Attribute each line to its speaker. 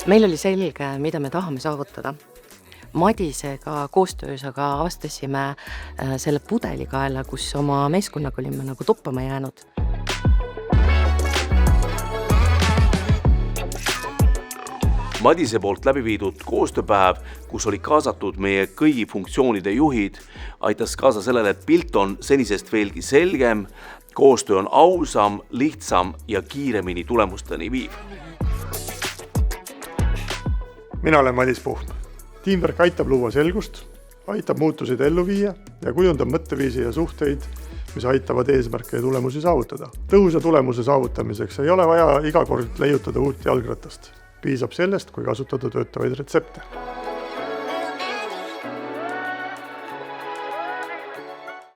Speaker 1: Meil oli selge, mida me tahame saavutada. Madisega koostöös aga avastasime selle pudelikaela, kus oma meeskonnaga olime nagu toppama jäänud.
Speaker 2: Madise poolt läbi viidud koostööpäev, kus oli kaasatud meie kõigi funktsioonide juhid, aitas kaasa sellele, et pilt on senisest veelgi selgem, koostöö on ausam, lihtsam ja kiiremini tulemusteni viiv.
Speaker 3: Mina olen Madis Puhn. Tiimwork aitab luua selgust, aitab muutusid ellu viia ja kujundab mõtteviisi ja suhteid, mis aitavad eesmärke ja tulemusi saavutada. Tõhusa tulemuse saavutamiseks ei ole vaja iga kord leiutada uut jalgratast. Piisab sellest, kui kasutada töötavaid retsepte.